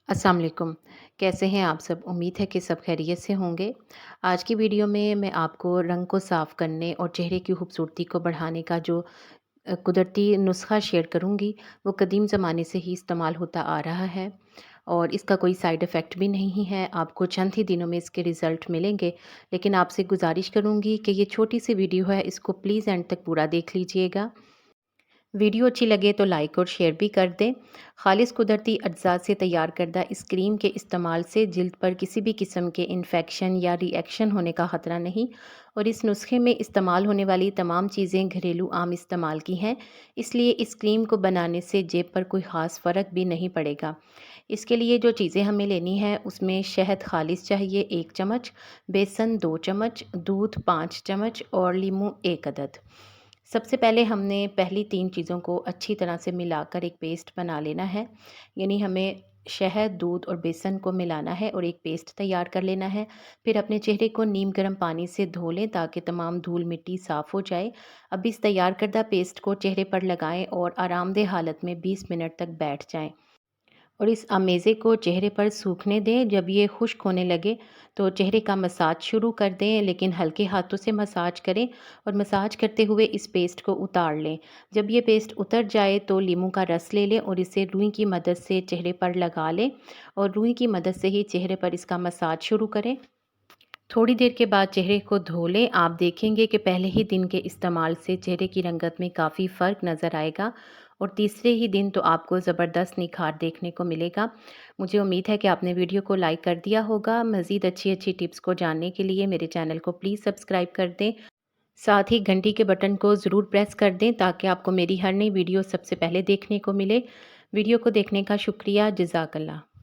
अस्सलाम वालेकुम। कैसे हैं आप सब? उम्मीद है कि सब खैरियत से होंगे। आज की वीडियो में मैं आपको रंग को साफ़ करने और चेहरे की खूबसूरती को बढ़ाने का जो कुदरती नुस्ख़ा शेयर करूँगी, वो कदीम ज़माने से ही इस्तेमाल होता आ रहा है और इसका कोई साइड इफ़ेक्ट भी नहीं है। आपको चंद ही दिनों में इसके रिज़ल्ट मिलेंगे। लेकिन आपसे गुज़ारिश करूँगी कि ये छोटी-सी वीडियो है, इसको प्लीज़ एंड तक पूरा देख लीजिएगा। वीडियो अच्छी लगे तो लाइक और शेयर भी कर दें। खालिस कुदरती अज्जा से तैयार करदा इस क्रीम के इस्तेमाल से जिल्द पर किसी भी किस्म के इन्फेक्शन या रिएक्शन होने का ख़तरा नहीं और इस नुस्खे में इस्तेमाल होने वाली तमाम चीज़ें घरेलू आम इस्तेमाल की हैं, इसलिए इस क्रीम को बनाने से जेब पर कोई ख़ास फ़र्क भी नहीं पड़ेगा। इसके लिए जो चीज़ें हमें लेनी है उसमें शहद खालिस चाहिए 1 चम्मच, बेसन 2 चम्मच, दूध 5 चम्मच और लीमू 1 अदद। सबसे पहले हमने पहली 3 चीज़ों को अच्छी तरह से मिलाकर एक पेस्ट बना लेना है। यानी हमें शहद, दूध और बेसन को मिलाना है और एक पेस्ट तैयार कर लेना है। फिर अपने चेहरे को नीम गर्म पानी से धो लें ताकि तमाम धूल मिट्टी साफ़ हो जाए। अब इस तैयार करदा पेस्ट को चेहरे पर लगाएँ और आरामदेह हालत में 20 मिनट तक बैठ जाएँ। और इस अमेज़े को चेहरे पर सूखने दें। जब ये खुश्क होने लगे तो चेहरे का मसाज शुरू कर दें, लेकिन हल्के हाथों से मसाज करें और मसाज करते हुए इस पेस्ट को उतार लें। जब ये पेस्ट उतर जाए तो लीमू का रस ले लें और इसे रुई की मदद से चेहरे पर लगा लें और रुई की मदद से ही चेहरे पर इसका मसाज शुरू करें। थोड़ी देर के बाद चेहरे को धो लें। आप देखेंगे कि पहले ही दिन के इस्तेमाल से चेहरे की रंगत में काफ़ी फ़र्क नज़र आएगा और तीसरे ही दिन तो आपको ज़बरदस्त निखार देखने को मिलेगा। मुझे उम्मीद है कि आपने वीडियो को लाइक कर दिया होगा। मज़ीद अच्छी-अच्छी टिप्स को जानने के लिए मेरे चैनल को प्लीज़ सब्सक्राइब कर दें। साथ ही घंटी के बटन को ज़रूर प्रेस कर दें ताकि आपको मेरी हर नई वीडियो सबसे पहले देखने को मिले। वीडियो को देखने का शुक्रिया। जज़ाकल्लाह।